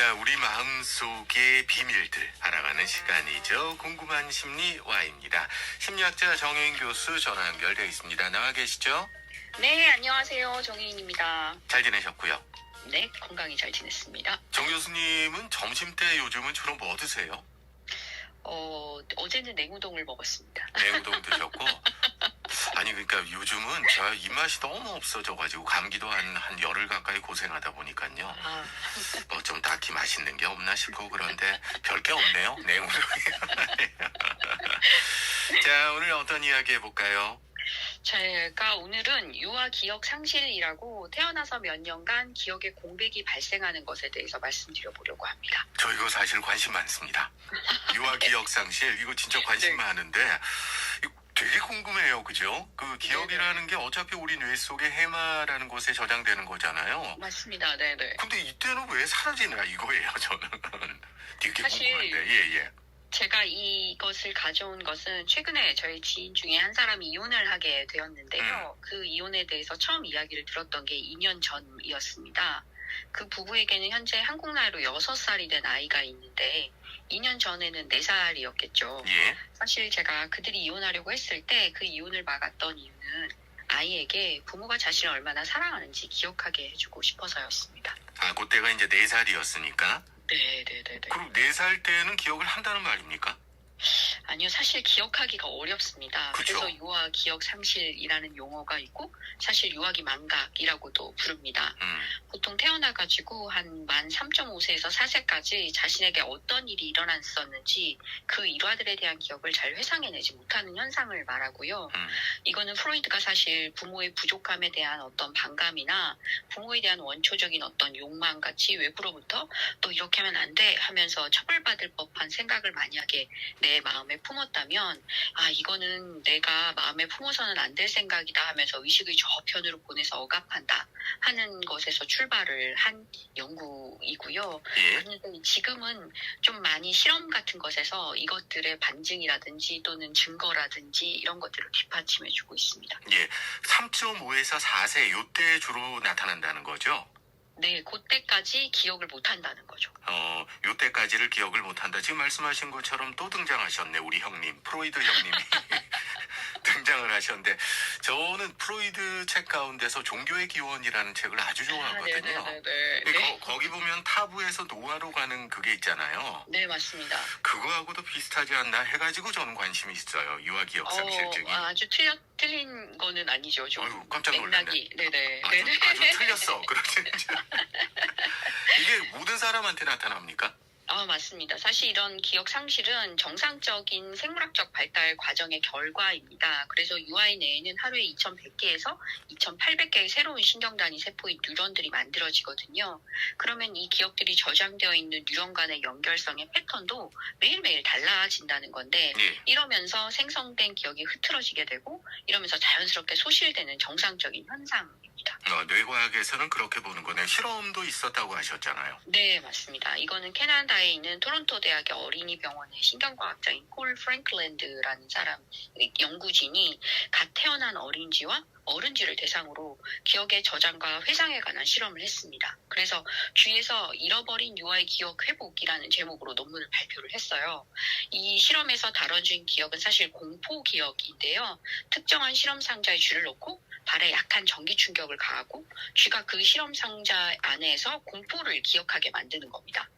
자, 우리 마음속의 비밀들 알아가는 시간이죠. 궁금한 심리 Y입니다. 심리학자 정혜인 교수 전화 연결되어 있습니다. 나와 계시죠? 네, 안녕하세요. 정혜인입니다. 잘 지내셨고요. 네, 건강히 잘 지냈습니다. 정 교수님은 점심때 요즘은 주로 뭐 드세요? 어제는 냉우동을 먹었습니다. 냉우동 드셨고 아니 그러니까 요즘은 제가 입맛이 너무 없어져가지고 감기도 한 열흘 가까이 고생하다 보니까요. 아, 뭐 좀 딱히 맛있는 게 없나 싶고 그런데 별게 없네요. 냉우동이. 자, 오늘 어떤 이야기 해볼까요? 제가 오늘은 유아 기억 상실이라고 태어나서 몇 년간 기억의 공백이 발생하는 것에 대해서 말씀드려 보려고 합니다. 저 이거 사실 관심 많습니다. 유아 기억 상실 이거 진짜 관심 네. 많은데 이거 되게 궁금해요, 그죠? 그 기억이라는 게 어차피 우리 뇌 속의 해마라는 곳에 저장되는 거잖아요. 맞습니다. 네네. 근데 이때는 왜 사라지나 이거예요, 저는. 되게 사실 궁금한데, 예. 제가 이것을 가져온 것은 최근에 저희 지인 중에 한 사람이 이혼을 하게 되었는데요. 그 이혼에 대해서 처음 이야기를 들었던 게 2년 전이었습니다. 그 부부에게는 현재 한국 나이로 6살이 된 아이가 있는데 2년 전에는 4살이었겠죠. 예. 사실 제가 그들이 이혼하려고 했을 때 그 이혼을 막았던 이유는 아이에게 부모가 자신을 얼마나 사랑하는지 기억하게 해주고 싶어서였습니다. 아, 그때가 이제 4살이었으니까. 네네네네. 그럼 4살 때는 기억을 한다는 말입니까? 아니요, 사실 기억하기가 어렵습니다. 그쵸. 그래서 유아 기억 상실이라는 용어가 있고 사실 유아기 망각이라고도 부릅니다. 보통 태어나가지고 한 만 3.5세에서 4세까지 자신에게 어떤 일이 일어났었는지 그 일화들에 대한 기억을 잘 회상해내지 못하는 현상을 말하고요. 이거는 프로이드가 사실 부모의 부족함에 대한 어떤 반감이나 부모에 대한 원초적인 어떤 욕망같이 외부로부터 또 이렇게 하면 안 돼 하면서 처벌받을 법한 생각을 만약에 내 마음에 품었다면 이거는 내가 마음에 품어서는 안 될 생각이다 하면서 의식의 저편으로 보내서 억압한다 하는 것에서 출발을 한 연구이고요. 예. 그런데 지금은 좀 많이 실험 같은 것에서 이것들의 반증이라든지 또는 증거라든지 이런 것들을 뒷받침해주고 있습니다. 예. 3.5에서 4세 요때 주로 나타난다는 거죠? 네, 그때까지 기억을 못한다는 거죠. 요때까지를 기억을 못한다. 지금 말씀하신 것처럼 또 등장하셨네, 우리 형님. 프로이드 형님이. 등장을 하셨는데, 저는 프로이드 책 가운데서 종교의 기원이라는 책을 아주 좋아하거든요. 네네네네. 거기 보면 타부에서 노화로 가는 그게 있잖아요. 네, 맞습니다. 그거하고도 비슷하지 않나 해가지고 저는 관심이 있어요. 유아 기억 상실증이. 아주 틀린 거는 아니죠. 좀 아유, 깜짝 놀랐네. 맥락이. 네네. 아주 틀렸어. 그렇지. 이게 모든 사람한테 나타납니까? 맞습니다. 사실 이런 기억 상실은 정상적인 생물학적 발달 과정의 결과입니다. 그래서 유아의 뇌에는 하루에 2100개에서 2800개의 새로운 신경단위 세포의 뉴런들이 만들어지거든요. 그러면 이 기억들이 저장되어 있는 뉴런 간의 연결성의 패턴도 매일매일 달라진다는 건데 예. 이러면서 생성된 기억이 흐트러지게 되고 이러면서 자연스럽게 소실되는 정상적인 현상입니다. 뇌과학에서는 그렇게 보는 거네. 실험도 있었다고 하셨잖아요. 네, 맞습니다. 이거는 캐나다에 있는 토론토 대학의 어린이 병원의 신경과학자인 폴 프랭클랜드라는 사람 연구진이 갓 태어난 어린이와 어른쥐를 대상으로 기억의 저장과 회상에 관한 실험을 했습니다. 그래서 주위에서 잃어버린 유아의 기억 회복이라는 제목으로 논문을 발표를 했어요. 이 실험에서 다뤄진 기억은 사실 공포 기억인데요. 특정한 실험 상자에 쥐를 놓고 발에 약한 전기 충격을 가하고 쥐가 그 실험 상자 안에서 공포를 기억하게 만드는 겁니다.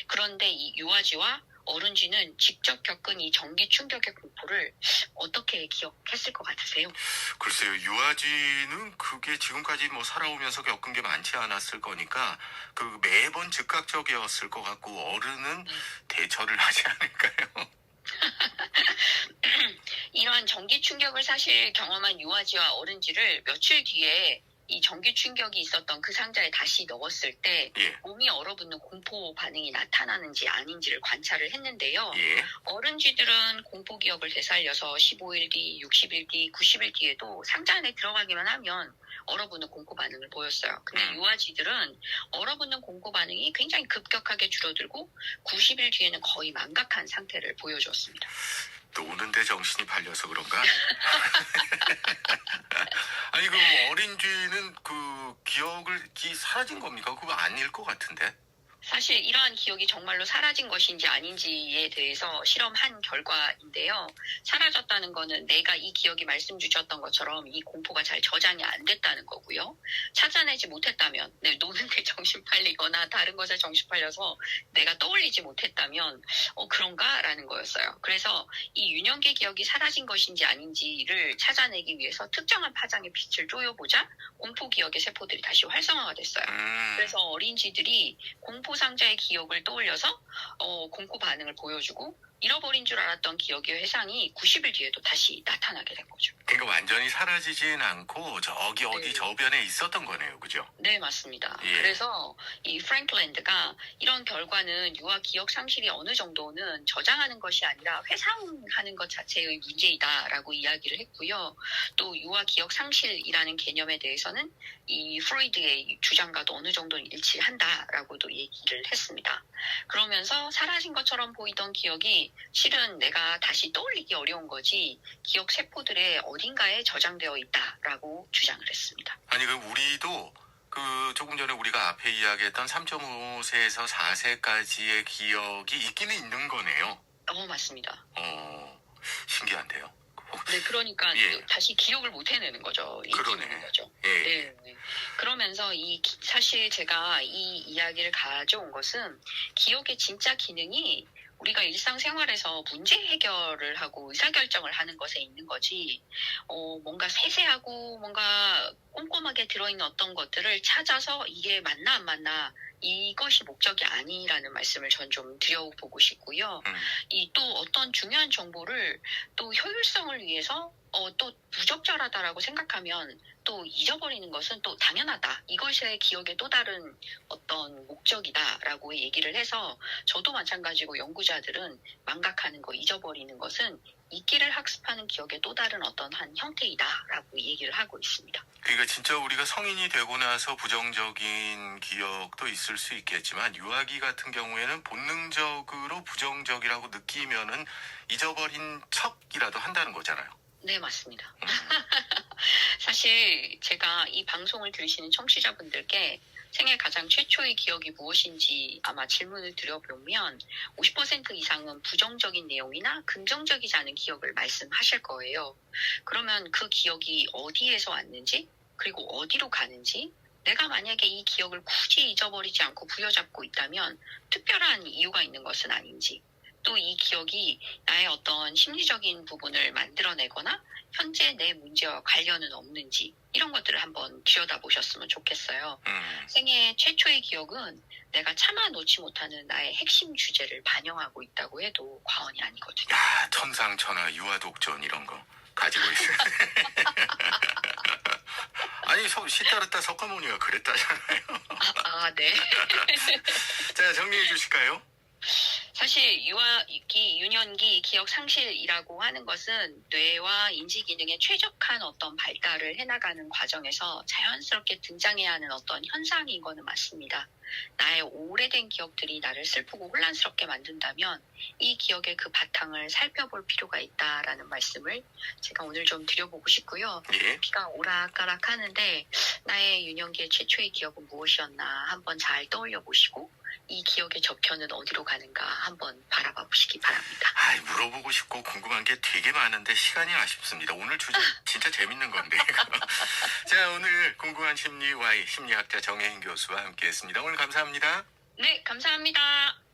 그런데 이 유아쥐와 어른쥐는 직접 겪은 이 전기 충격의 공포를 어떻게 기억했을 것 같으세요? 글쎄요, 유아쥐는 그게 지금까지 뭐 살아오면서 겪은 게 많지 않았을 거니까 그 매번 즉각적이었을 것 같고 어른은 대처를 하지 않을까요? 이러한 전기 충격을 사실 경험한 유아쥐와 어른쥐를 며칠 뒤에 이 전기 충격이 있었던 그 상자에 다시 넣었을 때 예. 몸이 얼어붙는 공포 반응이 나타나는지 아닌지를 관찰을 했는데요. 예. 어른쥐들은 공포 기억을 되살려서 15일 뒤, 60일 뒤, 90일 뒤에도 상자 안에 들어가기만 하면 얼어붙는 공포 반응을 보였어요. 근데 유아쥐들은 얼어붙는 공포 반응이 굉장히 급격하게 줄어들고 90일 뒤에는 거의 망각한 상태를 보여줬습니다. 노는데 정신이 팔려서 그런가? 아니 그 어린 쥐는 그 기억을 사라진 겁니까? 그거 아닐 것 같은데. 사실 이러한 기억이 정말로 사라진 것인지 아닌지에 대해서 실험한 결과인데요. 사라졌다는 거는 내가 이 기억이 말씀 주셨던 것처럼 이 공포가 잘 저장이 안 됐다는 거고요. 찾아내지 못했다면, 노는 데 정신 팔리거나 다른 것에 정신 팔려서 내가 떠올리지 못했다면, 그런가라는 거였어요. 그래서 이 유년기 기억이 사라진 것인지 아닌지를 찾아내기 위해서 특정한 파장의 빛을 쪼여보자 공포 기억의 세포들이 다시 활성화가 됐어요. 그래서 어린이들이 공포 상자의 기억을 떠올려서 공포 반응을 보여주고 잃어버린 줄 알았던 기억의 회상이 90일 뒤에도 다시 나타나게 된 거죠. 그러니까 완전히 사라지진 않고 저기 어디 네. 저변에 있었던 거네요, 그죠? 네, 맞습니다. 예. 그래서 이 프랭클랜드가 이런 결과는 유아 기억 상실이 어느 정도는 저장하는 것이 아니라 회상하는 것 자체의 문제이다라고 이야기를 했고요. 또 유아 기억 상실이라는 개념에 대해서는 이 프로이드의 주장과도 어느 정도는 일치한다라고도 얘기를 했습니다. 그러면서 사라진 것처럼 보이던 기억이 실은 내가 다시 떠올리기 어려운 거지 기억 세포들의 어딘가에 저장되어 있다라고 주장을 했습니다. 아니, 우리도 조금 전에 우리가 앞에 이야기했던 3.5세에서 4세까지의 기억이 있기는 있는 거네요. 맞습니다. 신기한데요. 네, 그러니까 예. 다시 기억을 못 해내는 거죠. 그러네. 잊는 거죠. 예. 네. 그러면서 사실 제가 이 이야기를 가져온 것은 기억의 진짜 기능이 우리가 일상생활에서 문제 해결을 하고 의사결정을 하는 것에 있는 거지, 뭔가 세세하고 뭔가 꼼꼼하게 들어있는 어떤 것들을 찾아서 이게 맞나 안 맞나, 이것이 목적이 아니라는 말씀을 전 좀 드려보고 싶고요. 이 또 어떤 중요한 정보를 또 효율성을 위해서 또 부적절하다라고 생각하면 또 잊어버리는 것은 또 당연하다. 이것의 기억의 또 다른 어떤 목적이다라고 얘기를 해서 저도 마찬가지고 연구자들은 망각하는 거, 잊어버리는 것은 잊기를 학습하는 기억의 또 다른 어떤 한 형태이다라고 얘기를 하고 있습니다. 그러니까 진짜 우리가 성인이 되고 나서 부정적인 기억도 있을 수 있겠지만 유아기 같은 경우에는 본능적으로 부정적이라고 느끼면은 잊어버린 척이라도 한다는 거잖아요. 네, 맞습니다. 사실 제가 이 방송을 들으시는 청취자분들께 생애 가장 최초의 기억이 무엇인지 아마 질문을 드려보면 50% 이상은 부정적인 내용이나 긍정적이지 않은 기억을 말씀하실 거예요. 그러면 그 기억이 어디에서 왔는지, 그리고 어디로 가는지, 내가 만약에 이 기억을 굳이 잊어버리지 않고 부여잡고 있다면 특별한 이유가 있는 것은 아닌지, 또 이 기억이 나의 어떤 심리적인 부분을 만들어내거나 현재 내 문제와 관련은 없는지, 이런 것들을 한번 들여다보셨으면 좋겠어요. 생애 최초의 기억은 내가 참아 놓지 못하는 나의 핵심 주제를 반영하고 있다고 해도 과언이 아니거든요. 야, 천상천하 유아독전 이런 거 가지고 있어요. 아니, 시따르다 석가모니가 그랬다잖아요. 네. 자, 정리해 주실까요? 사실 유년기 기억 상실이라고 하는 것은 뇌와 인지 기능에 최적한 어떤 발달을 해나가는 과정에서 자연스럽게 등장해야 하는 어떤 현상인 거는 맞습니다. 나의 오래된 기억들이 나를 슬프고 혼란스럽게 만든다면 이 기억의 그 바탕을 살펴볼 필요가 있다라는 말씀을 제가 오늘 좀 드려보고 싶고요. 예. 비가 오락가락 하는데 나의 유년기의 최초의 기억은 무엇이었나 한번 잘 떠올려 보시고 이 기억의 저편은 어디로 가는가 한번 바라봐 보시기 바랍니다. 물어보고 싶고 궁금한 게 되게 많은데 시간이 아쉽습니다. 오늘 주제 진짜 재밌는 건데. 자, 오늘 궁금한 심리 Y 심리학자 정혜인 교수와 함께했습니다. 오늘 감사합니다. 네, 감사합니다.